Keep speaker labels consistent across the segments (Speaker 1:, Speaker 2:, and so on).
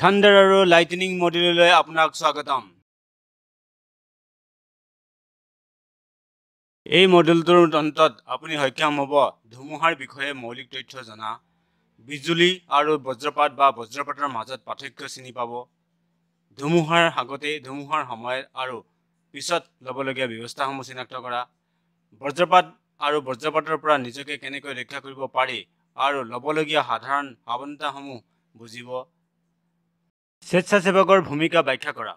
Speaker 1: থান্ডাৰ আৰু লাইটনিং মডেললৈ আপোনাক স্বাগতম। এই মডেলটোৰ অন্তত আপুনি সক্ষম হ'ব ধুমুহাৰ বিষয়ে মৌলিক তথ্য জনা, বিজুলী আৰু বজ্ৰপাত বা বজ্ৰপাতৰ মাজত পাৰ্থক্য চিনি পাব, ধুমুহাৰ আগতে, ধুমুহাৰ সময়ত আৰু পিছত ল'বলগীয়া ব্যৱস্থাসমূহ চিনাক্ত কৰা, বজ্ৰপাত আৰু বজ্ৰপাতৰ পৰা নিজকে কেনেকৈ ৰক্ষা কৰিব পাৰি আৰু ল'বলগীয়া সাধাৰণ সাৱধানতাসমূহ বুজিব। স্বেচ্ছাসেৱকৰ ভূমিকা ব্যাখ্যা কৰা।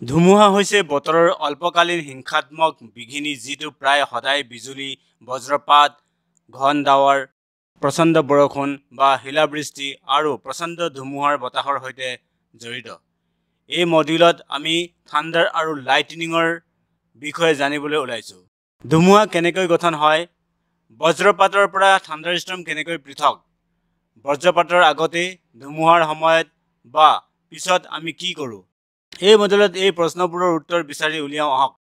Speaker 1: ধুমুহা হৈছে বতৰৰ অল্পকালীন হিংসাত্মক বিঘিনি যিটো প্ৰায় সদায় বিজুলী, বজ্ৰপাত, ঘন ডাৱৰ, প্ৰচণ্ড বৰষুণ বা শিলাবৃষ্টি আৰু প্ৰচণ্ড ধুমুহাৰ বতাহৰ সৈতে জড়িত। এই মডিউলত আমি থান্ডাৰ আৰু লাইটনিঙৰ বিষয়ে জানিবলৈ ওলাইছো। ধুমুহা কেনেকৈ গঠন হয়, বজ্ৰপাতৰ পৰা থান্ডাৰষ্টৰ্ম কেনেকৈ পৃথক, বজ্ৰপাতৰ আগতে, ধুমুহাৰ সময়ত বা পিছত আমি কি কৰোঁ। এই মডেলত এই প্ৰশ্নবোৰৰ উত্তৰ বিচাৰি উলিয়াও আহক।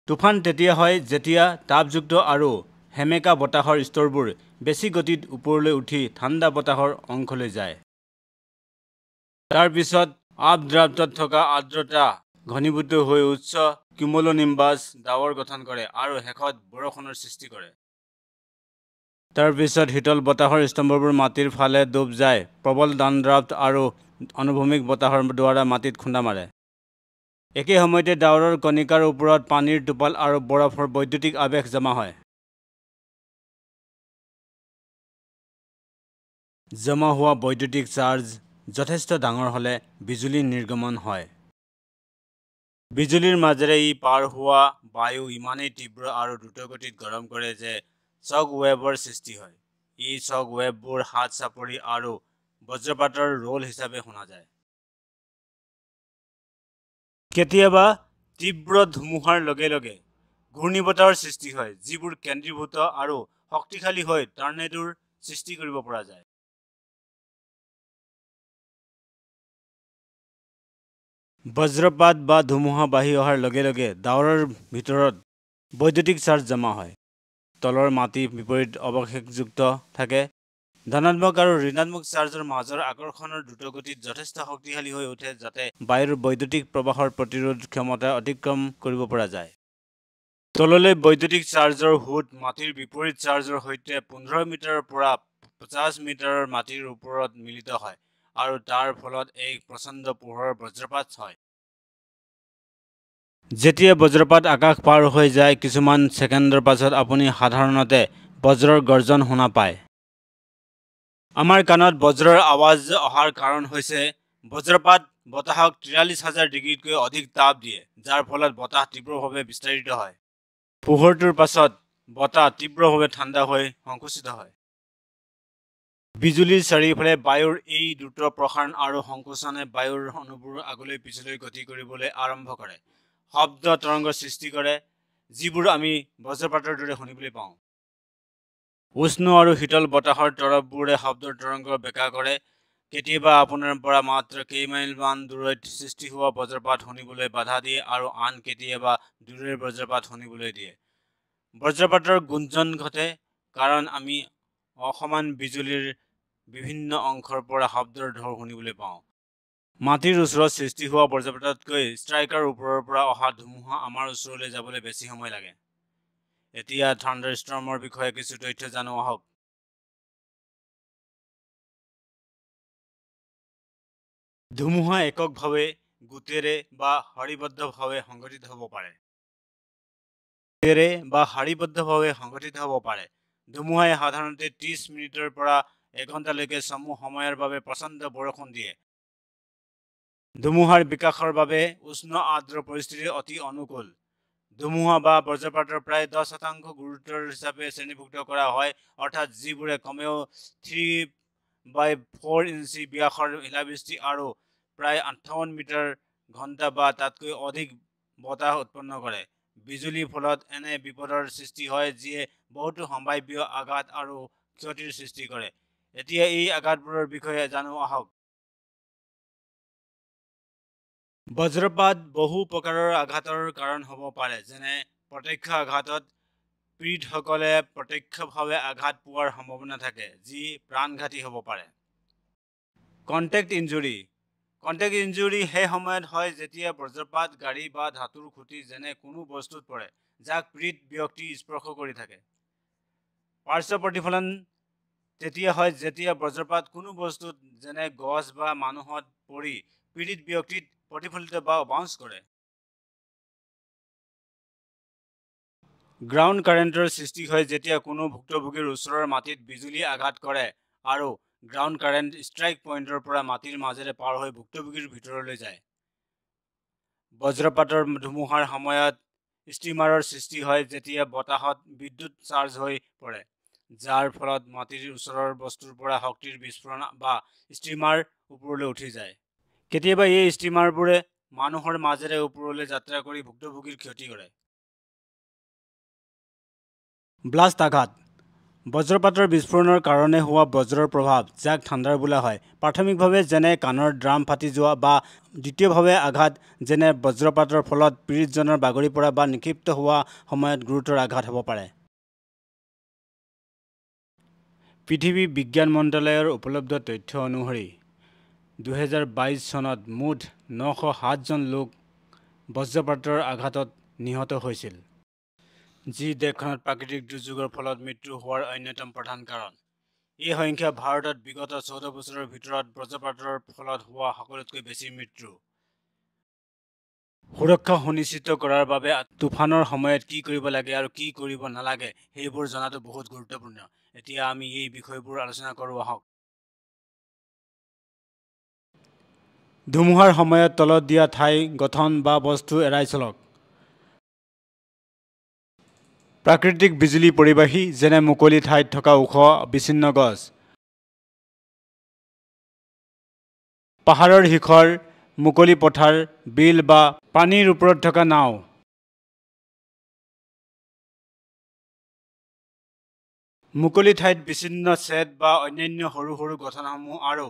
Speaker 1: তুফান তেতিয়া হয় যেতিয়া তাপযুক্ত আৰু সেমেকা বতাহৰ স্তৰবোৰ বেছি গতিত ওপৰলৈ উঠি ঠাণ্ডা বতাহৰ অংশলৈ যায়। তাৰ পিছত আপড্ৰাফ্টত থকা আৰ্দ্ৰতা ঘনীভূত হৈ উচ্চ কিউমুলোনিম্বাছ ডাৱৰ গঠন কৰে আৰু শেষত বৰষুণৰ সৃষ্টি কৰে। তাৰ পিছত শীতল বতাহৰ স্তম্ভবোৰ মাটিৰ ফালে ডুব যায়, প্ৰবল ডাউনড্ৰাফ্ট আৰু অনুভূমিক বতাহৰ দ্বাৰা মাটিত খুন্দা মাৰে। একে সময়তে ডাৱৰৰ কণিকাৰ ওপৰত পানীৰ টোপাল আৰু বৰফৰ বৈদ্যুতিক আৱেশ জমা হয়। জমা হোৱা বৈদ্যুতিক চাৰ্জ যথেষ্ট ডাঙৰ হ'লে বিজুলী নিৰ্গমন হয়। বিজুলীৰ মাজেৰে ই পাৰ হোৱা বায়ু ইমানেই তীব্ৰ আৰু দ্ৰুতগতিত গৰম কৰে যে শ্বক ৱেভৰ সৃষ্টি হয়। এই শ্বক ৱেভবোৰ হাত চাপৰি আৰু বজ্ৰপাতৰ ৰোল হিচাপে শুনা যায়। কেতিয়াবা তীব্ৰ ধুমুহাৰ লগে লগে ঘূৰ্ণীবতাহৰ সৃষ্টি হয়, যিবোৰ কেন্দ্ৰীভূত আৰু শক্তিশালী হৈ টৰ্নেডোৰ সৃষ্টি কৰিব পৰা যায়। বজ্ৰপাত বা ধুমুহা বাঢ়ি অহাৰ লগে লগে ডাৱৰৰ ভিতৰত বৈদ্যুতিক চাৰ্জ জমা হয়। তলৰ মাটি বিপৰীত অৱশেষযুক্ত থাকে। ধনাত্মক আৰু ঋণাত্মক চাৰ্জৰ মাজৰ আকৰ্ষণৰ দ্ৰুতগতিত যথেষ্ট শক্তিশালী হৈ উঠে যাতে বায়ুৰ বৈদ্যুতিক প্ৰৱাহৰ প্ৰতিৰোধ ক্ষমতা অতিক্ৰম কৰিব পৰা যায়। তললৈ বৈদ্যুতিক চাৰ্জৰ সোঁত মাটিৰ বিপৰীত চাৰ্জৰ সৈতে 15 মিটাৰৰ পৰা 50 মিটাৰৰ মাটিৰ ওপৰত মিলিত হয় আৰু তাৰ ফলত এক প্ৰচণ্ড পোহৰৰ বজ্ৰপাত হয়। যেতিয়া বজ্ৰপাত আকাশ পাৰ হৈ যায়, কিছুমান ছেকেণ্ডৰ পাছত আপুনি সাধাৰণতে বজ্ৰৰ গৰ্জন শুনা পায়। আমাৰ কাণত বজ্ৰৰ আৱাজ অহাৰ কাৰণ হৈছে বজ্ৰপাত বতাহক 43,000 ডিগ্ৰীতকৈ অধিক তাপ দিয়ে, যাৰ ফলত বতাহ তীব্ৰভাৱে বিস্তাৰিত হয়। পোহৰটোৰ পাছত বতাহ তীব্ৰভাৱে ঠাণ্ডা হৈ সংকুচিত হয়। বিজুলীৰ চাৰিওফালে বায়ুৰ এই দ্ৰুত প্ৰসাৰণ আৰু সংকোচনে বায়ুৰ অণুবোৰ আগলৈ পিছলৈ গতি কৰিবলৈ আৰম্ভ কৰে, শব্দ তৰংগৰ সৃষ্টি কৰে, যিবোৰ আমি বজ্ৰপাতৰ দৰে শুনিবলৈ পাওঁ। উষ্ণ আৰু শীতল বতাহৰ তৰপবোৰে শব্দৰ তৰংগ বেকা কৰে। কেতিয়াবা আপোনাৰ পৰা মাত্ৰ কেইমাইলমান দূৰৈত সৃষ্টি হোৱা বজ্ৰপাত শুনিবলৈ বাধা দিয়ে আৰু আন কেতিয়াবা দূৰৈৰ বজ্ৰপাত শুনিবলৈ দিয়ে। বজ্ৰপাতৰ গুঞ্জন ঘটে কাৰণ আমি অসমান বিজুলীৰ বিভিন্ন অংশৰ পৰা শব্দৰ ঢৌ শুনিবলৈ পাওঁ। মাটিৰ ওচৰত সৃষ্টি হোৱা বজ্ৰপাততকৈ ষ্ট্ৰাইকাৰ ওপৰৰ পৰা অহা ধুমুহা আমাৰ ওচৰলৈ যাবলৈ বেছি সময় লাগে। এতিয়া থান্ডাৰষ্টৰ্মৰ বিষয়ে কিছু তথ্য জানো আহক। ধুমুহা এককভাৱে, গোটেৰে বা শাৰীবদ্ধভাৱে সংঘটিত হ'ব পাৰে। ধুমুহাই সাধাৰণতে 30 মিনিটৰ পৰা এঘণ্টালৈকে চমু সময়ৰ বাবে প্ৰচণ্ড বৰষুণ দিয়ে। ধুমুহাৰ বিকাশৰ বাবে উষ্ণ আৰ্দ্ৰ পৰিস্থিতি অতি অনুকূল। ধুমুহা বা বজ্ৰপাতৰ প্ৰায় 10% গুৰুতৰ হিচাপে শ্ৰেণীভুক্ত কৰা হয়, অৰ্থাৎ যিবোৰে কমেও 3/4 ইঞ্চি ব্যাসৰ শিলাবৃষ্টি আৰু প্ৰায় 58 মিটাৰ ঘণ্টা বা তাতকৈ অধিক বতাহ উৎপন্ন কৰে। বিজুলীৰ ফলত এনে বিপদৰ সৃষ্টি হয় যিয়ে বহুতো সম্ভাৱ্য আঘাত আৰু ক্ষতিৰ সৃষ্টি কৰে। এতিয়া এই আঘাতবোৰৰ বিষয়ে জানো আহক। বজ্ৰপাত বহু প্ৰকাৰৰ আঘাতৰ কাৰণ হ'ব পাৰে, যেনে প্ৰত্যক্ষ আঘাতত পীড়িতসকলে প্ৰত্যক্ষভাৱে আঘাত পোৱাৰ সম্ভাৱনা থাকে, যি প্ৰাণঘাতী হ'ব পাৰে। Contact injury. কণ্টেক্ট ইনজুৰি সেই সময়ত হয় যেতিয়া বজ্ৰপাত গাড়ী বা ধাতুৰ খুঁটি যেনে কোনো বস্তুত পৰে, যাক পীড়িত ব্যক্তি স্পৰ্শ কৰি থাকে। পাৰ্শ্ব প্ৰতিফলন তেতিয়া হয় যেতিয়া বজ্ৰপাত কোনো বস্তুত যেনে গছ বা মানুহত পৰি পীড়িত ব্যক্তিত প্ৰতিফলিত বা বাউন্স কৰে। গ্ৰাউণ্ড কাৰেণ্টৰ সৃষ্টি হয় যেতিয়া কোনো ভুক্তভোগীৰ ওচৰৰ মাটিত বিজুলী আঘাত কৰে আৰু গ্ৰাউণ্ড কাৰেণ্ট ষ্ট্ৰাইক পইণ্টৰ পৰা মাটিৰ মাজেৰে পাৰ হৈ ভুক্তভোগীৰ ভিতৰলৈ যায়। বজ্ৰপাতৰ ধুমুহাৰ সময়ত ষ্টিমাৰৰ সৃষ্টি হয় যেতিয়া বতাহত বিদ্যুৎ চাৰ্জ হৈ পৰে, যাৰ ফলত মাটিৰ ওচৰৰ বস্তুৰ পৰা শক্তিৰ বিস্ফোৰণ বা ষ্টিমাৰ ওপৰলৈ উঠি যায়। কেতিয়াবা এই ষ্টিমাৰবোৰে মানুহৰ মাজেৰে ওপৰলৈ যাত্ৰা কৰি ভুক্তভোগীৰ ক্ষতি কৰে। ব্লাষ্ট আঘাত। বজ্ৰপাতৰ বিস্ফোৰণৰ কাৰণে হোৱা বজ্ৰৰ প্ৰভাৱ, যাক থাণ্ডাৰ বোলা হয়, প্ৰাথমিকভাৱে যেনে কাণৰ ড্ৰাম ফাটি যোৱা বা দ্বিতীয়ভাৱে আঘাত যেনে বজ্ৰপাতৰ ফলত পীড়িতজনৰ বাগৰি পৰা বা নিক্ষিপ্ত হোৱা সময়ত গুৰুতৰ আঘাত হ'ব পাৰে। পৃথিৱী বিজ্ঞান মন্ত্ৰালয়ৰ উপলব্ধ তথ্য অনুসৰি 2022 চনত মুঠ 907 জন লোক বজ্ৰপাতৰ আঘাতত নিহত হৈছিল, যি দেশখনত প্ৰাকৃতিক দুৰ্যোগৰ ফলত মৃত্যু হোৱাৰ অন্যতম প্ৰধান কাৰণ। এই সংখ্যা ভাৰতত বিগত 14 বছৰৰ ভিতৰত বজ্ৰপাতৰ ফলত হোৱা সকলোতকৈ বেছি মৃত্যু। সুৰক্ষা সুনিশ্চিত কৰাৰ বাবে তুফানৰ সময়ত কি কৰিব লাগে আৰু কি কৰিব নালাগে সেইবোৰ জনাটো বহুত গুৰুত্বপূৰ্ণ। এতিয়া আমি এই বিষয়বোৰ আলোচনা কৰোঁ আহক। ধুমুহাৰ সময়ত তলত দিয়া ঠাই, গঠন বা বস্তু এৰাই চলক। প্ৰাকৃতিক বিজুলী পৰিবাহী যেনে মুকলি ঠাইত থকা ওখ বিচ্ছিন্ন গছ, পাহাৰৰ শিখৰ, মুকলি পথাৰ, বিল বা পানীৰ ওপৰত থকা নাও। মুকলি ঠাইত বিচ্ছিন্ন ছেদ বা অন্যান্য সৰু সৰু গঠনসমূহ আৰু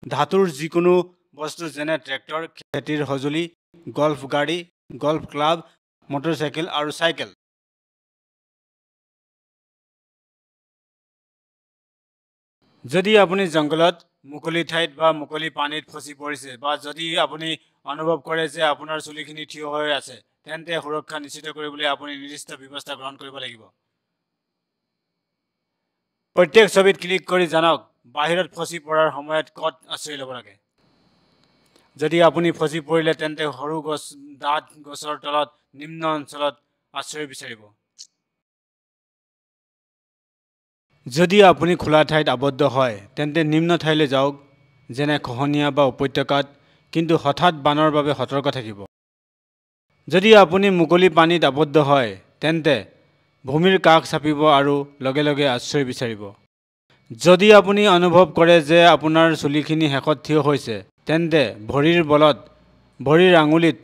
Speaker 1: ধাতুৰ যিকোনো বস্তু যেনে ট্ৰেক্টৰ, খেতিৰ সঁজুলি, গল্ফ গাড়ী, গল্ফ ক্লাব, মটৰচাইকেল আৰু চাইকেল। যদি আপুনি জংঘলত, মুকলি ঠাইত বা মুকলি পানীত ফচি পৰিছে, বা যদি আপুনি অনুভৱ কৰে যে আপোনাৰ চুলিখিনি থিয় হৈ আছে, তেন্তে সুৰক্ষা নিশ্চিত কৰিবলৈ আপুনি নিৰ্দিষ্ট ব্যৱস্থা গ্ৰহণ কৰিব লাগিব। প্ৰত্যেক ছবিত ক্লিক কৰি জানক বাহিৰত ফচি পৰাৰ সময়ত ক'ত আশ্ৰয় ল'ব লাগে। যদি আপুনি ফচি পৰিলে তেন্তে সৰু গছ, ডাঠ গছৰ তলত, নিম্ন অঞ্চলত আশ্ৰয় বিচাৰিব। যদি আপুনি খোলা ঠাইত আবদ্ধ হয় তেন্তে নিম্ন ঠাইলৈ যাওক, যেনে খহনীয়া বা উপত্যকাত, কিন্তু হঠাৎ বানৰ বাবে সতৰ্ক থাকিব। যদি আপুনি মুকলি পানীত আবদ্ধ হয় তেন্তে ভূমিৰ কাষ চাপিব আৰু লগে লগে আশ্ৰয় বিচাৰিব। যদি আপুনি অনুভৱ কৰে যে আপোনাৰ চুলিখিনি শেষত থিয় হৈছে, তেন্তে ভৰিৰ বলত, ভৰিৰ আঙুলিত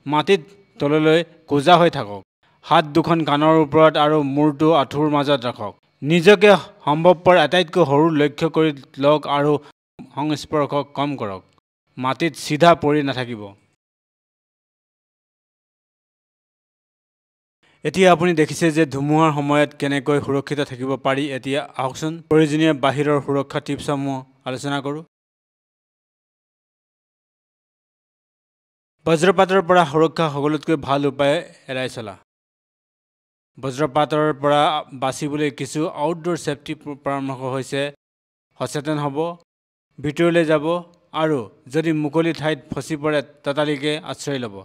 Speaker 1: মাটিত তললৈ কোজা হৈ থাকক। হাত দুখন কাণৰ ওপৰত আৰু মূৰটো আঁঠুৰ মাজত ৰাখক। নিজকে সম্ভৱপৰ আটাইতকৈ সৰু লক্ষ্য কৰি লওক আৰু সংস্পৰ্শ কম কৰক। মাটিত চিধা পৰি নাথাকিব। এতিয়া আপুনি দেখিছে যে ধুমুহাৰ সময়ত কেনেকৈ সুৰক্ষিত থাকিব পাৰি। এতিয়া আহকচোন প্ৰয়োজনীয় বাহিৰৰ সুৰক্ষা টিপছসমূহ আলোচনা কৰোঁ। বজ্ৰপাতৰ পৰা সুৰক্ষা সকলোতকৈ ভাল উপায় এৰাই চলা। বজ্ৰপাতৰ পৰা বাচিবলৈ কিছু আউটডোৰ ছেফটি পৰামৰ্শ হৈছে: সচেতন হ'ব, ভিতৰলৈ যাব আৰু যদি মুকলি ঠাইত ফচি পৰে ততালিকে আশ্ৰয় ল'ব।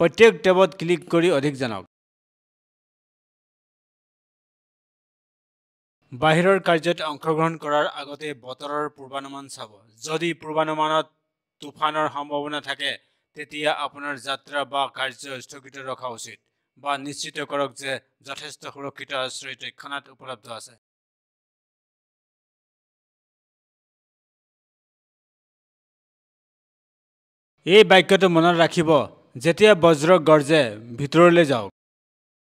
Speaker 1: প্ৰত্যেক টেবত ক্লিক কৰি অধিক জানক। বাহিৰৰ কাৰ্যত অংশগ্ৰহণ কৰাৰ আগতে বতৰৰ পূৰ্বানুমান চাব। যদি পূৰ্বানুমানত তুফানৰ সম্ভাৱনা থাকে, তেতিয়া আপোনাৰ যাত্ৰা বা কাৰ্য স্থগিত ৰখা উচিত, বা নিশ্চিত কৰক যে যথেষ্ট সুৰক্ষিত আশ্ৰয় তৎক্ষণাত উপলব্ধ আছে। এই বাক্যটো মনত ৰাখিব: যেতিয়া বজ্ৰ গৰ্জে, ভিতৰলৈ যাওক।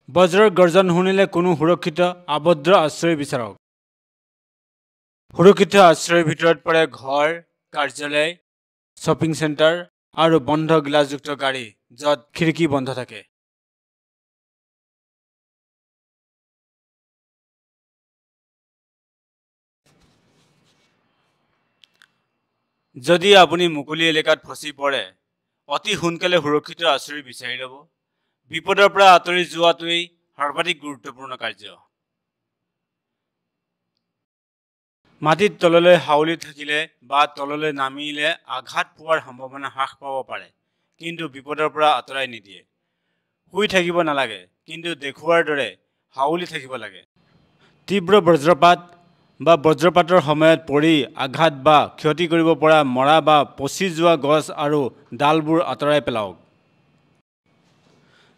Speaker 1: বজ্ৰৰ গৰ্জন শুনিলে কোনো সুৰক্ষিত, আবদ্ধ আশ্ৰয় বিচাৰক। সুৰক্ষিত আশ্ৰয়ৰ ভিতৰত পৰে ঘৰ, কাৰ্যালয়, শ্বপিং চেণ্টাৰ আৰু বন্ধ গ্লাছযুক্ত গাড়ী য'ত খিৰিকী বন্ধ থাকে। যদি আপুনি মুকলি এলেকাত ফচি পৰে, অতি সোনকালে সুৰক্ষিত আশ্ৰয় বিচাৰি ল'ব। বিপদৰ পৰা আঁতৰি যোৱাটোৱেই সৰ্বাধিক গুৰুত্বপূৰ্ণ কাৰ্য। মাটিত তললৈ হাউলি থাকিলে বা তললৈ নামিলে আঘাত পোৱাৰ সম্ভাৱনা হ্ৰাস পাব পাৰে, কিন্তু বিপদৰ পৰা আঁতৰাই নিদিয়ে। শুই থাকিব নালাগে, কিন্তু দেখুওৱাৰ দৰে হাউলি থাকিব লাগে। তীব্ৰ বজ্ৰপাত বা বজ্ৰপাতৰ সময়ত পৰি আঘাত বা ক্ষতি কৰিব পৰা মৰা বা পচি যোৱা গছ আৰু ডালবোৰ আঁতৰাই পেলাওক।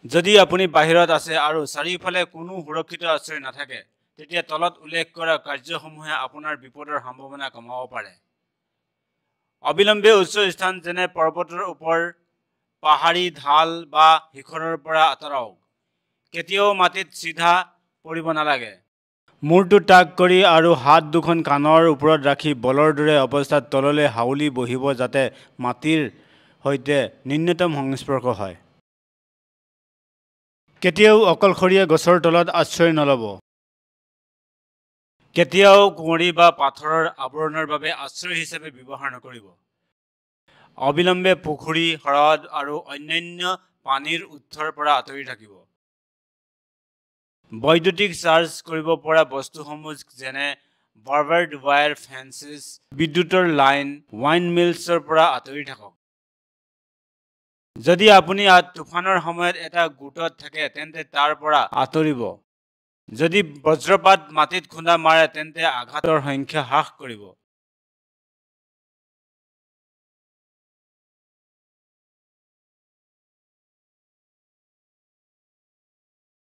Speaker 1: যদি আপুনি বাহিৰত আছে আৰু চাৰিওফালে কোনো সুৰক্ষিত আশ্ৰয় নাথাকে, তেতিয়া তলত উল্লেখ কৰা কাৰ্যসমূহে আপোনাৰ বিপদৰ সম্ভাৱনা কমাব পাৰে। অবিলম্বে উচ্চ স্থান যেনে পৰ্বতৰ ওপৰ, পাহাৰী ঢাল বা শিখৰৰ পৰা আঁতৰাওক। কেতিয়াও মাটিত চিধা পৰিব নালাগে। মূৰটো টাক কৰি আৰু হাত দুখন কাণৰ ওপৰত ৰাখি বলৰ দৰে অৱস্থাত তললৈ হাউলি বহিব যাতে মাটিৰ সৈতে ন্যূনতম সংস্পৰ্শ হয়। কেতিয়াও অকলশৰীয়া গছৰ তলত আশ্ৰয় নল'ব। কেতিয়াও কুঁৱৰী বা পাথৰৰ আৱৰণৰ বাবে আশ্ৰয় হিচাপে ব্যৱহাৰ নকৰিব। অবিলম্বে পুখুৰী, হ্ৰদ আৰু অন্যান্য পানীৰ উৎসৰ পৰা আঁতৰি থাকিব। বৈদ্যুতিক চাৰ্জ কৰিব পৰা বস্তুসমূহ যেনে বাৰ্বাৰ্ড ৱায়াৰ ফেন্সেছ, বিদ্যুতৰ লাইন, ৱাইন মিলছৰ পৰা আঁতৰি থাকক। যদি আপুনি তুফানৰ সময়ত এটা গোটত থাকে তেন্তে তাৰ পৰা আঁতৰিব। যদি বজ্ৰপাত মাটিত খুন্দা মাৰে তেন্তে আঘাতৰ সংখ্যা হ্ৰাস কৰিব।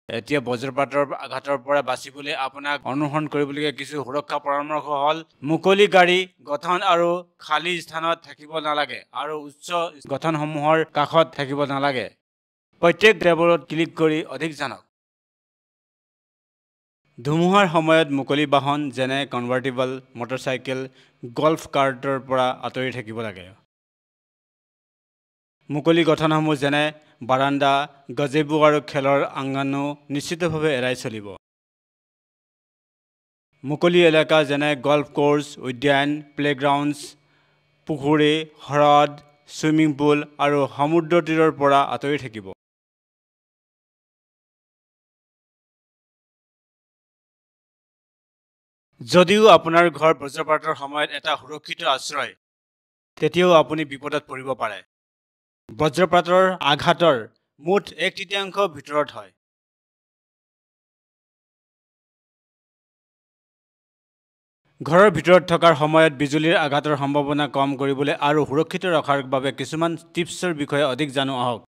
Speaker 1: এতিয়া বজ্ৰপাতৰ আঘাতৰ পৰা বাচিবলৈ আপোনাক অনুসৰণ কৰিবলগীয়া কিছু সুৰক্ষা পৰামৰ্শ হ'ল: মুকলি গাড়ী, গঠন আৰু খালী স্থানত থাকিব নালাগে আৰু উচ্চ গঠনসমূহৰ কাষত থাকিব নালাগে। প্ৰত্যেক টেবত ক্লিক কৰি অধিক জানক। ধুমুহাৰ সময়ত মুকলি বাহন যেনে কনভাৰ্টিবল, মটৰচাইকেল, গল্ফ কাৰ্টৰ পৰা আঁতৰি থাকিব লাগে। মুকলি গঠনসমূহ যেনে বাৰাণ্ডা, গজেবো আৰু খেলৰ আংগনো নিশ্চিতভাৱে এৰাই চলিব। মুকলি এলেকা যেনে গল্ফ কোৰ্ছ, উদ্যান, প্লেগ্ৰাউণ্ড, পুখুৰী, হ্ৰদ, ছুইমিং পুল আৰু সমুদ্ৰতীৰৰ পৰা আঁতৰি থাকিব। যদিও আপোনাৰ ঘৰ বজ্ৰপাতৰ সময়ত এটা সুৰক্ষিত আশ্ৰয়, তেতিয়াও আপুনি বিপদত পৰিব পাৰে। বজ্ৰপাতৰ আঘাতৰ মুঠ 1/3 ভিতৰত হয়। ঘৰৰ ভিতৰত থকাৰ সময়ত বিজুলীৰ আঘাতৰ সম্ভাৱনা কম কৰিবলৈ আৰু সুৰক্ষিত ৰখাৰ বাবে কিছুমান টিপছৰ বিষয়ে অধিক জানো আহক।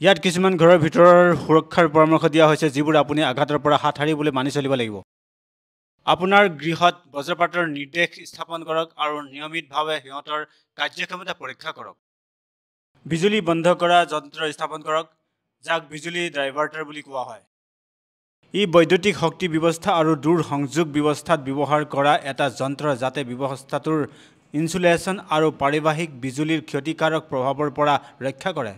Speaker 1: ইয়াত কিছুমান ঘৰৰ ভিতৰৰ সুৰক্ষাৰ পৰামৰ্শ দিয়া হৈছে যিবোৰ আপুনি আঘাতৰ পৰা হাত সাৰিবলৈ মানি চলিব লাগিব। আপোনাৰ গৃহত বজ্ৰপাতৰ নিৰ্দেশ স্থাপন কৰক আৰু নিয়মিতভাৱে সিহঁতৰ কাৰ্যক্ষমতা পৰীক্ষা কৰক। বিজুলী বন্ধ কৰা যন্ত্ৰ স্থাপন কৰক, যাক বিজুলী ডাইভাৰ্টাৰ বুলি কোৱা হয়। ই বৈদ্যুতিক শক্তি ব্যৱস্থা আৰু দূৰ সংযোগ ব্যৱস্থাত ব্যৱহাৰ কৰা এটা যন্ত্ৰ যাতে ব্যৱস্থাটোৰ ইনচুলেশ্যন আৰু পাৰিবাহিক বিজুলীৰ ক্ষতিকাৰক প্ৰভাৱৰ পৰা ৰক্ষা কৰে।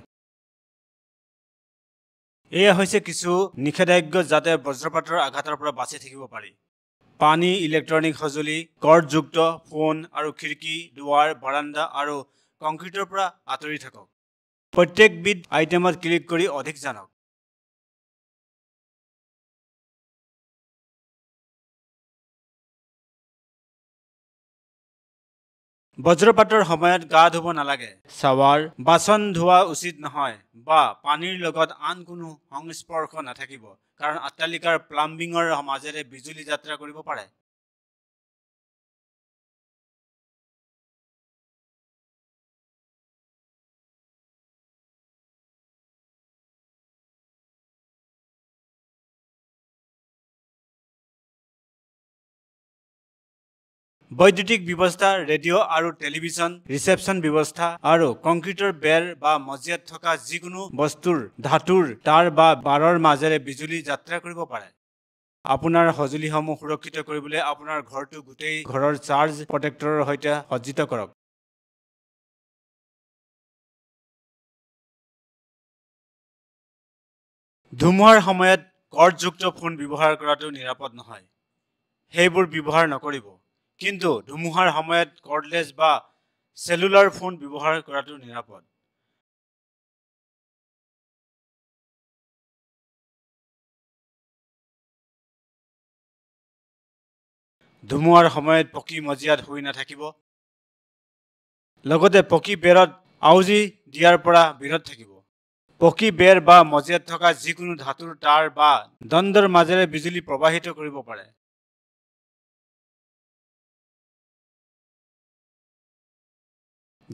Speaker 1: এয়া হৈছে কিছু নিষেধাজ্ঞা যাতে বজ্ৰপাতৰ আঘাতৰ পৰা বাচি থাকিব পাৰি। পানী, ইলেক্ট্ৰনিক সঁজুলি, কৰ্ডযুক্ত ফোন আৰু খিৰিকী, দুৱাৰ, বাৰাণ্ডা আৰু কংক্ৰিটৰ পৰা আঁতৰি থাকক। প্ৰত্যেকবিধ আইটেমত ক্লিক কৰি অধিক জানক। বজ্ৰপাতৰ সময়ত গা ধুব নালাগে। শ্বাৱাৰ, বাচন ধোৱা উচিত নহয় বা পানীৰ লগত আন কোনো সংস্পৰ্শ নাথাকিব, কাৰণ অট্টালিকাৰ প্লাম্বিংৰ মাজেৰে বিজুলী যাত্ৰা কৰিব পাৰে। বৈদ্যুতিক ব্যৱস্থা, ৰেডিঅ' আৰু টেলিভিছন, ৰিচেপশ্যন ব্যৱস্থা আৰু কংক্ৰিটৰ বেৰ বা মজিয়াত থকা যিকোনো বস্তুৰ ধাতুৰ তাঁৰ বা বাৰৰ মাজেৰে বিজুলী যাত্ৰা কৰিব পাৰে। আপোনাৰ সঁজুলিসমূহ সুৰক্ষিত কৰিবলৈ আপোনাৰ ঘৰটো গোটেই ঘৰৰ চাৰ্জ প্ৰটেক্টৰৰ সৈতে সজ্জিত কৰক। ধুমুহাৰ সময়ত কৰ্ডযুক্ত ফোন ব্যৱহাৰ কৰাটো নিৰাপদ নহয়। সেইবোৰ ব্যৱহাৰ নকৰিব। কিন্তু ধুমুহাৰ সময়ত কৰ্ডলেছ বা সেলুলাৰ ফোন ব্যৱহাৰ কৰাটো নিৰাপদ। ধুমুহাৰ সময়ত পকী মজিয়াত শুই নাথাকিব। লগতে পকী বেৰত আউজি দিয়াৰ পৰা বিৰত থাকিব। পকী বেৰ বা মজিয়াত থকা যিকোনো ধাতুৰ তাঁৰ বা দণ্ডৰ মাজেৰে বিজুলী প্ৰবাহিত কৰিব পাৰে।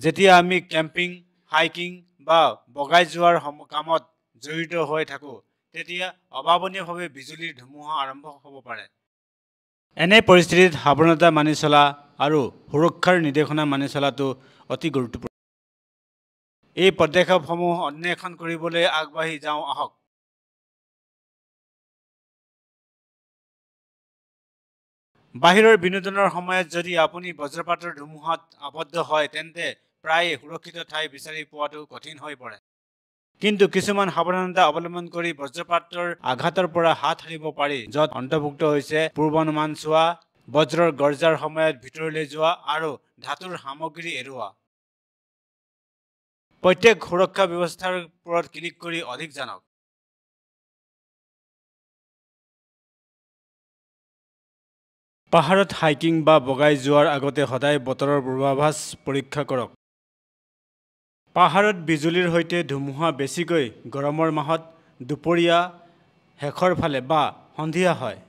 Speaker 1: যেতিয়া আমি কেম্পিং, হাইকিং বা বগাই যোৱাৰ কামত জড়িত হৈ থাকোঁ, তেতিয়া অভাৱনীয়ভাৱে বিজুলীৰ ধুমুহা আৰম্ভ হ'ব পাৰে। এনে পৰিস্থিতিত সাৱধানতা মানি চলা আৰু সুৰক্ষাৰ নিৰ্দেশনা মানি চলাটো অতি গুৰুত্বপূৰ্ণ। এই পদক্ষেপসমূহ অন্বেষণ কৰিবলৈ আগবাঢ়ি যাওঁ আহক। বাহিৰৰ বিনোদনৰ সময়ত যদি আপুনি বজ্ৰপাতৰ ধুমুহাত আবদ্ধ হয়, তেন্তে প্ৰায়ে সুৰক্ষিত ঠাই বিচাৰি পোৱাটো কঠিন হৈ পৰে। কিন্তু কিছুমান সাৱধানতা অৱলম্বন কৰি বজ্ৰপাতৰ আঘাতৰ পৰা হাত সাৰিব পাৰি, য'ত অন্তৰ্ভুক্ত হৈছে পূৰ্বানুমান চোৱা, বজ্ৰৰ গৰ্জাৰ সময়ত ভিতৰলৈ যোৱা আৰু ধাতুৰ সামগ্ৰী এৰুৱা। প্ৰত্যেক সুৰক্ষা ব্যৱস্থাৰ ওপৰত ক্লিক কৰি অধিক জানক। পাহাৰত হাইকিং বা বগাই যোৱাৰ আগতে সদায় বতৰৰ পূৰ্বাভাস পৰীক্ষা কৰক। পাহাৰত বিজুলীৰ সৈতে ধুমুহা বেছিকৈ গৰমৰ মাহত দুপৰীয়া শেষৰ ফালে বা সন্ধিয়া হয়।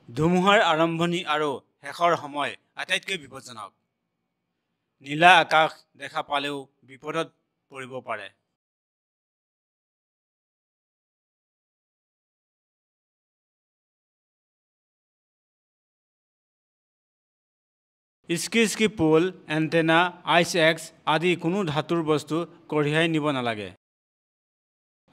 Speaker 1: ধুমুহাৰ আৰম্ভণি আৰু শেষৰ সময় আটাইতকৈ বিপদজনক। নীলা আকাশ দেখা পালেও বিপদত পৰিব পাৰে। স্কি পোল, এণ্টেনা, আইচ এক্স আদি কোনো ধাতুৰ বস্তু কঢ়িয়াই নিব নালাগে।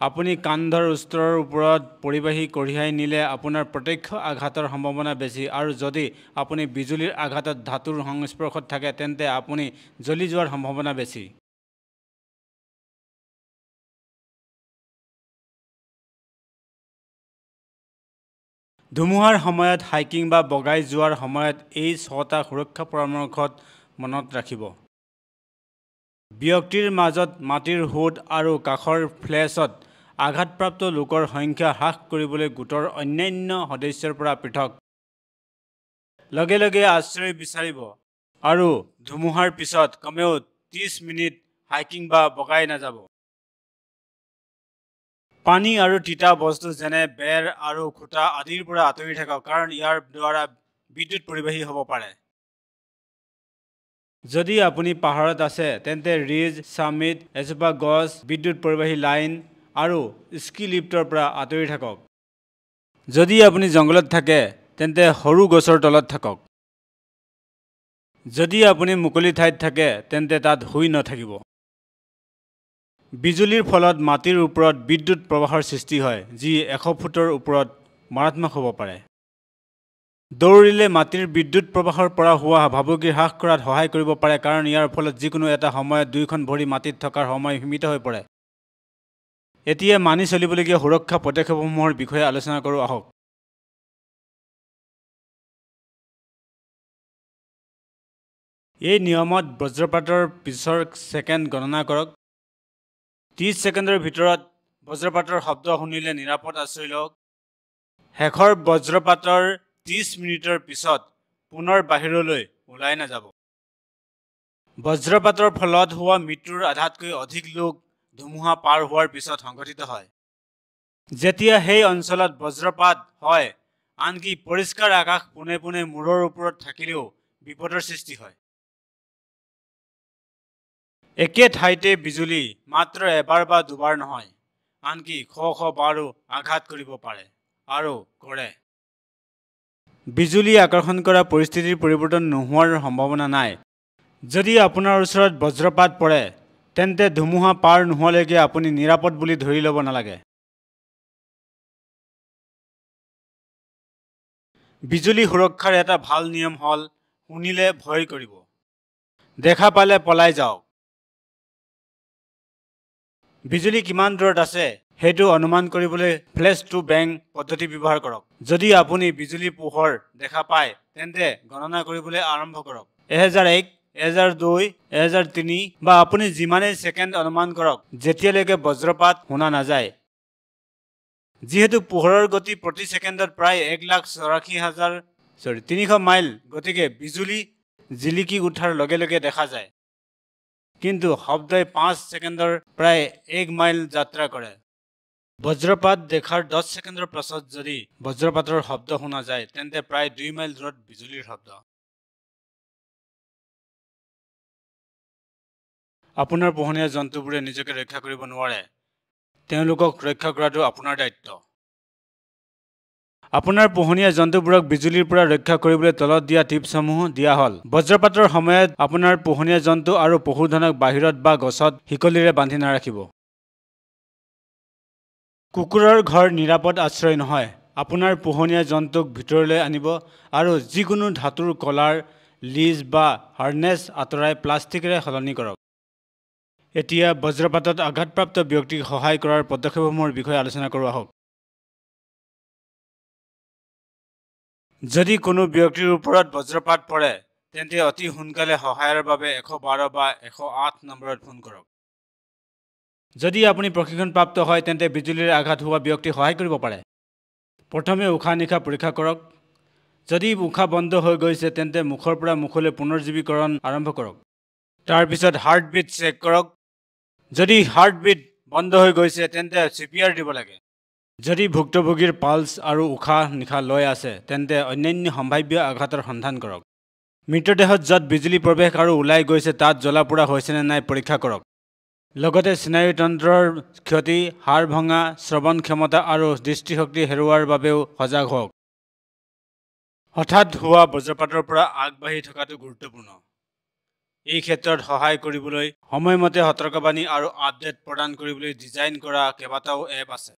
Speaker 1: আপুনি কান্ধৰ স্তৰৰ ওপৰত পৰিবাহী কঢ়িয়াই নিলে আপোনাৰ প্ৰত্যক্ষ আঘাতৰ সম্ভাৱনা বেছি, আৰু যদি আপুনি বিজুলীৰ আঘাতত ধাতুৰ সংস্পৰ্শত থাকে তেন্তে আপুনি জ্বলি যোৱাৰ সম্ভাৱনা বেছি। ধুমুহাৰ সময়ত হাইকিং বা বগাই যোৱাৰ সময়ত এই 6টা সুৰক্ষা পৰামৰ্শত মনত ৰাখিব। ব্যক্তিৰ মাজত মাটিৰ সোঁত আৰু কাষৰ ফ্লেছত আঘাতপ্ৰাপ্ত লোকৰ সংখ্যা হ্ৰাস কৰিবলৈ গোটৰ অন্যান্য সদস্যৰ পৰা পৃথক। লগে লগে আশ্ৰয় বিচাৰিব আৰু ধুমুহাৰ পিছত কমেও 30 মিনিট হাইকিং বা বগাই নাযাব। পানী আৰু তিতা বস্তু যেনে বেৰ আৰু খুঁটা আদিৰ পৰা আঁতৰি থাকক, কাৰণ ইয়াৰ দ্বাৰা বিদ্যুৎ পৰিবাহী হ'ব পাৰে। যদি আপুনি পাহাৰত আছে, তেন্তে ৰিজ, সামিট, এজোপা গছ, বিদ্যুৎ পৰিবাহী লাইন আৰু স্কি লিফ্টৰ পৰা আঁতৰি থাকক। যদি আপুনি জংঘলত থাকে, তেন্তে সৰু গছৰ তলত থাকক। যদি আপুনি মুকলি ঠাইত থাকে, তেন্তে তাত শুই নাথাকিব। বিজুলীৰ ফলত মাটিৰ ওপৰত বিদ্যুৎ প্ৰবাহৰ সৃষ্টি হয়, যি 100 ফুটৰ ওপৰত মাৰাত্মক হ'ব পাৰে। দৌৰিলে মাটিৰ বিদ্যুৎ প্ৰবাহৰ পৰা হোৱা ভাবুকি হ্ৰাস কৰাত সহায় কৰিব পাৰে, কাৰণ ইয়াৰ ফলত যিকোনো এটা সময়ত 2খন ভৰি মাটিত থকাৰ সময় সীমিত হৈ পৰে। এতিয়া মানি চলিবলগীয়া সুৰক্ষা পদক্ষেপসমূহৰ বিষয়ে আলোচনা কৰোঁ আহক। এই নিয়মত বজ্ৰপাতৰ পিছৰ ছেকেণ্ড গণনা কৰক। 30 ছেকেণ্ডৰ ভিতৰত বজ্ৰপাতৰ শব্দ শুনিলে নিৰাপদ আশ্ৰয় লওক। শেষৰ বজ্ৰপাতৰ 30 মিনিটৰ পিছত পুনৰ বাহিৰলৈ ওলাই নাযাব। বজ্ৰপাতৰ ফলত হোৱা মৃত্যুৰ আধাতকৈ অধিক লোক ধুমুহা পাৰ হোৱাৰ পিছত সংঘটিত হয়। যেতিয়া সেই অঞ্চলত বজ্ৰপাত হয়, আনকি পৰিষ্কাৰ আকাশ পোনে পোনে মূৰৰ ওপৰত থাকিলেও বিপদৰ সৃষ্টি হয়। একে ঠাইতে বিজুলী মাত্ৰ এবাৰ বা দুবাৰ নহয়, আনকি শ শ বাৰো আঘাত কৰিব পাৰে আৰু কৰে। বিজুলী আকৰ্ষণ কৰা পৰিস্থিতিৰ পৰিৱৰ্তন নোহোৱাৰ সম্ভাৱনা নাই। যদি আপোনাৰ ওচৰত বজ্ৰপাত পৰে তেন্তে ধুমুহা পাৰ নোহোৱালৈকে আপুনি নিৰাপদ বুলি ধৰি ল'ব নালাগে। বিজুলী সুৰক্ষাৰ এটা ভাল নিয়ম হ'ল শুনিলে ভয় কৰিব, দেখা পালে পলাই যাওক। বিজুলী কিমান দূৰত আছে সেইটো অনুমান কৰিবলৈ ফ্লেছ টু বেং পদ্ধতি ব্যৱহাৰ কৰক। যদি আপুনি বিজুলী পোহৰ দেখা পায় তেন্তে গণনা কৰিবলৈ আৰম্ভ কৰক। 1001, 1002, 1003 বা আপুনি যিমানেই ছেকেণ্ড অনুমান কৰক যেতিয়ালৈকে বজ্ৰপাত শুনা নাযায়। যিহেতু পোহৰৰ গতি প্ৰতি ছেকেণ্ডত প্ৰায় 1,84,300 মাইল, গতিকে বিজুলী জিলিকি উঠাৰ লগে লগে দেখা যায়। কিন্তু শব্দই 5 ছেকেণ্ডৰ প্ৰায় 1 মাইল যাত্ৰা কৰে। বজ্ৰপাত দেখাৰ 10 ছেকেণ্ডৰ পাছত যদি বজ্ৰপাতৰ শব্দ শুনা যায় তেন্তে প্ৰায় 2 মাইল দূৰত বিজুলীৰ শব্দ। আপোনাৰ পোহনীয়া জন্তুবোৰে নিজকে ৰক্ষা কৰিব নোৱাৰে, তেওঁলোকক ৰক্ষা কৰাটো আপোনাৰ দায়িত্ব। আপোনাৰ পোহনীয়া জন্তুবোৰক বিজুলীৰ পৰা ৰক্ষা কৰিবলৈ তলত দিয়া টিপছসমূহ দিয়া হ'ল। বজ্ৰপাতৰ সময়ত আপোনাৰ পোহনীয়া জন্তু আৰু পশুধনক বাহিৰত বা গছত শিকলিৰে বান্ধি নাৰাখিব। কুকুৰৰ ঘৰ নিৰাপদ আশ্ৰয় নহয়। আপোনাৰ পোহনীয়া জন্তুক ভিতৰলৈ আনিব আৰু যিকোনো ধাতুৰ কলাৰ, লিজ বা হাৰ্নেছ আঁতৰাই প্লাষ্টিকেৰে সলনি কৰক। এতিয়া বজ্ৰপাতত আঘাতপ্ৰাপ্ত ব্যক্তিক সহায় কৰাৰ পদক্ষেপসমূহৰ বিষয়ে আলোচনা কৰোঁ আহক। যদি কোনো ব্যক্তিৰ ওপৰত বজ্ৰপাত পৰে তেন্তে অতি সোনকালে সহায়ৰ বাবে 112 বা 108 নম্বৰত ফোন কৰক। যদি আপুনি প্ৰশিক্ষণপ্ৰাপ্ত হয় তেন্তে বিজুলীৰ আঘাত হোৱা ব্যক্তিক সহায় কৰিব পাৰে। প্ৰথমে উশাহ নিশাহ পৰীক্ষা কৰক। যদি উশাহ বন্ধ হৈ গৈছে তেন্তে মুখৰ পৰা মুখলৈ পুনৰুজ্জীৱিকৰণ আৰম্ভ কৰক। তাৰ পিছত হাৰ্টবিট চেক কৰক। যদি হাৰ্টবিট বন্ধ হৈ গৈছে তেন্তে CPR দিব লাগে। যদি ভুক্তভোগীৰ পালছ আৰু উশাহ নিশাহ লৈ আছে তেন্তে অন্যান্য সম্ভাৱ্য আঘাতৰ সন্ধান কৰক। মৃতদেহত য'ত বিজুলী প্ৰৱেশ আৰু ওলাই গৈছে তাত জ্বলা পোৰা হৈছে নে নাই পৰীক্ষা কৰক। লগতে স্নায়ুতন্ত্ৰৰ ক্ষতি, হাড় ভঙা, শ্ৰৱণ ক্ষমতা আৰু দৃষ্টিশক্তি হেৰুওৱাৰ বাবেও সজাগ হওক। হঠাৎ হোৱা বজ্ৰপাতৰ পৰা আগবাঢ়ি থকাটো গুৰুত্বপূৰ্ণ। এই ক্ষেত্ৰত সহায় কৰিবলৈ সময়মতে সতৰ্কবাণী আৰু আপডেট প্ৰদান কৰিবলৈ ডিজাইন কৰা কেইবাটাও এপ আছে।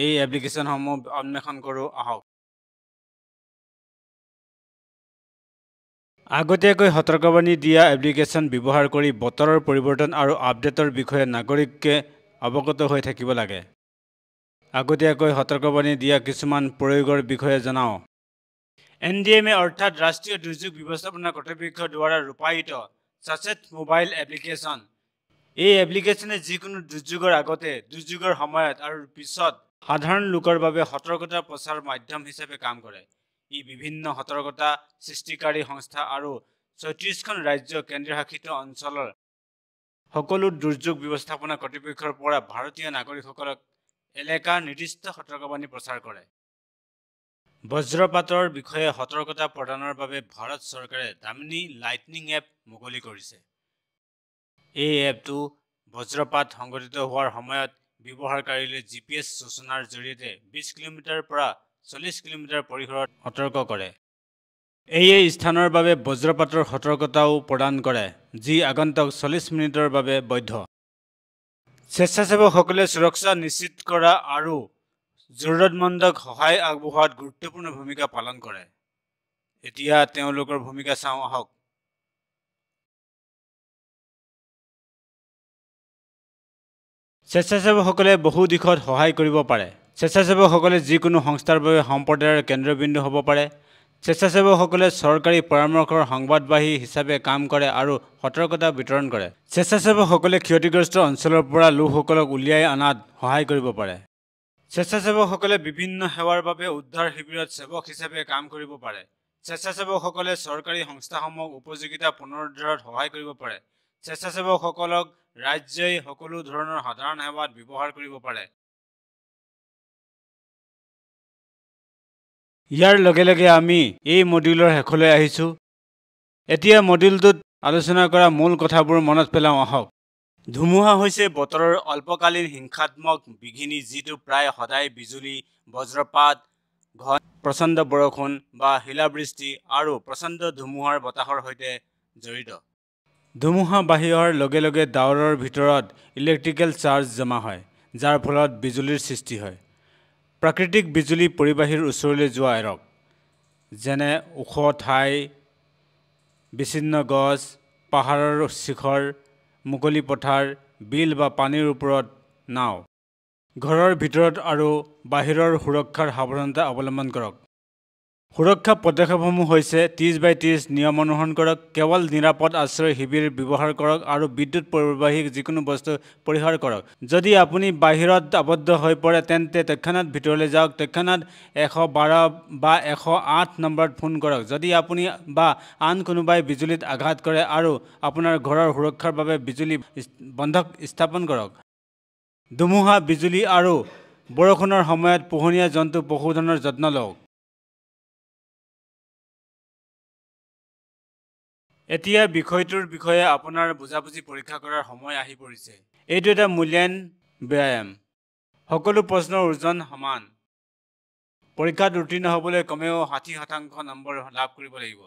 Speaker 1: এই এপ্লিকেশ্যনসমূহ অন্বেষণ কৰোঁ আহক। আগতীয়াকৈ সতৰ্কবাণী দিয়া এপ্লিকেশ্যন ব্যৱহাৰ কৰি বতৰৰ পৰিৱৰ্তন আৰু আপডেটৰ বিষয়ে নাগৰিকে অৱগত হৈ থাকিব লাগে। আগতীয়াকৈ সতৰ্কবাণী দিয়া কিছুমান প্ৰয়োগৰ বিষয়ে জনাওঁ। NDMA অৰ্থাৎ ৰাষ্ট্ৰীয় দুৰ্যোগ ব্যৱস্থাপনা কৰ্তৃপক্ষৰ দ্বাৰা ৰূপায়িত ছাচেট মোবাইল এপ্লিকেশ্যন। এই এপ্লিকেশ্যনে যিকোনো দুৰ্যোগৰ আগতে, দুৰ্যোগৰ সময়ত আৰু পিছত সাধাৰণ লোকৰ বাবে সতৰ্কতা প্ৰচাৰ মাধ্যম হিচাপে কাম কৰে। ই বিভিন্ন সতৰ্কতা সৃষ্টিকাৰী সংস্থা আৰু 36খন ৰাজ্য কেন্দ্ৰীয়শাসিত অঞ্চলৰ সকলো দুৰ্যোগ ব্যৱস্থাপনা কৰ্তৃপক্ষৰ পৰা ভাৰতীয় নাগৰিকসকলক এলেকাৰ নিৰ্দিষ্ট সতৰ্কবাণী প্ৰচাৰ কৰে। বজ্ৰপাতৰ বিষয়ে সতৰ্কতা প্ৰদানৰ বাবে ভাৰত চৰকাৰে দামিনী লাইটনিং এপ মুকলি কৰিছে। এই এপটো বজ্ৰপাত সংঘটিত হোৱাৰ সময়ত ব্যৱহাৰকাৰীলৈ GPS সূচনাৰ জৰিয়তে 20 কিলোমিটাৰ পৰা 40 কিলোমিটাৰ পৰিসৰত সতৰ্ক কৰে। এই স্থানৰ বাবে বজ্ৰপাতৰ সতৰ্কতাও প্ৰদান কৰে, যি আগন্তুক 40 মিনিটৰ বাবে বৈধ। স্বেচ্ছাসেৱকসকলে সুৰক্ষা নিশ্চিত কৰা আৰু জৰুৰতমন্দক সহায় আগবঢ়োৱাত গুৰুত্বপূৰ্ণ ভূমিকা পালন কৰে। এতিয়া তেওঁলোকৰ ভূমিকা চাওঁ আহক। স্বেচ্ছাসেৱকসকলে বহু দিশত সহায় কৰিব পাৰে। স্বেচ্ছাসেৱকসকলে যিকোনো সংস্থাৰ বাবে সম্প্ৰদায়ৰ কেন্দ্ৰবিন্দু হ'ব পাৰে। স্বেচ্ছাসেৱকসকলে চৰকাৰী পৰামৰ্শৰ সংবাদবাহী হিচাপে কাম কৰে আৰু সতৰ্কতা বিতৰণ কৰে। স্বেচ্ছাসেৱকসকলে ক্ষতিগ্ৰস্ত অঞ্চলৰ পৰা লোকসকলক উলিয়াই অনাত সহায় কৰিব পাৰে। স্বেচ্ছাসেৱকসকলে বিভিন্ন সেৱাৰ বাবে উদ্ধাৰ শিবিৰত সেৱক হিচাপে কাম কৰিব পাৰে। স্বেচ্ছাসেৱকসকলে চৰকাৰী সংস্থাসমূহক উপযোগিতা পুনৰুদ্ধাৰত সহায় কৰিব পাৰে। স্বেচ্ছাসেৱকসকলক ৰাজ্যই সকলো ধৰণৰ সাধাৰণ সেৱাত ব্যৱহাৰ কৰিব পাৰে। ইয়াৰ লগে লগে আমি এই মডিউলৰ শেষলৈ আহিছোঁ। এতিয়া মডিউলটোত আলোচনা কৰা মূল কথাবোৰ মনত পেলাওঁ আহক। ধুমুহা হৈছে বতৰৰ অল্পকালীন হিংসাত্মক বিঘিনি যিটো প্ৰায় সদায় বিজুলী, বজ্ৰপাত, ঘন প্ৰচণ্ড বৰষুণ বা শিলাবৃষ্টি আৰু প্ৰচণ্ড ধুমুহাৰ বতাহৰ সৈতে জড়িত। ধুমুহা বাঢ়ি অহাৰ লগে লগে ডাৱৰৰ ভিতৰত ইলেক্ট্ৰিকেল চাৰ্জ জমা হয়, যাৰ ফলত বিজুলীৰ সৃষ্টি হয়। প্ৰাকৃতিক বিজুলী পৰিবাহীৰ ওচৰলৈ যোৱা এৰক, যেনে ওখ ঠাই, বিচ্ছিন্ন গছ, পাহাৰৰ শিখৰ, মুকলি পথাৰ, বিল বা পানীৰ ওপৰত নাও। ঘৰৰ ভিতৰত আৰু বাহিৰৰ সুৰক্ষাৰ সাৱধানতা অৱলম্বন কৰক। সুৰক্ষা পদক্ষেপসমূহ হৈছে 30x30 নিয়ম অনুসৰণ কৰক, কেৱল নিৰাপদ আশ্ৰয় শিবিৰ ব্যৱহাৰ কৰক আৰু বিদ্যুৎ পৰিবাহী যিকোনো বস্তু পৰিহাৰ কৰক। যদি আপুনি বাহিৰত আবদ্ধ হৈ পৰে তেন্তে তৎক্ষণাত ভিতৰলৈ যাওক। তৎক্ষণাত 112 বা 108 নম্বৰত ফোন কৰক যদি আপুনি বা আন কোনোবাই বিজুলীত আঘাত কৰে আৰু আপোনাৰ ঘৰৰ সুৰক্ষাৰ বাবে বিজুলী বন্ধক স্থাপন কৰক। ধুমুহা, বিজুলী আৰু বৰষুণৰ সময়ত পোহনীয়া জন্তু পশুধনৰ যত্ন লওক। এতিয়া বিষয়টোৰ বিষয়ে আপোনাৰ বুজাবুজি পৰীক্ষা কৰাৰ সময় আহি পৰিছে। এইটো এটা মূল্যায়ন ব্যায়াম। সকলো প্ৰশ্নৰ ওজন সমান। পৰীক্ষাত উত্তীৰ্ণ হ'বলৈ কমেও 60% নম্বৰ লাভ কৰিব লাগিব।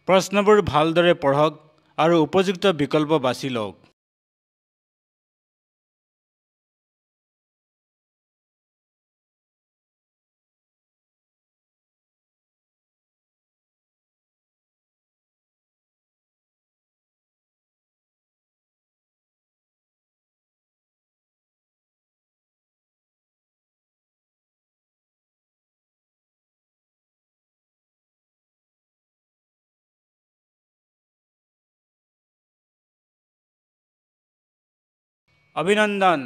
Speaker 1: প্ৰশ্নবোৰ ভালদৰে পঢ়ক আৰু উপযুক্ত বিকল্প বাছি লওক। অভিনন্দন।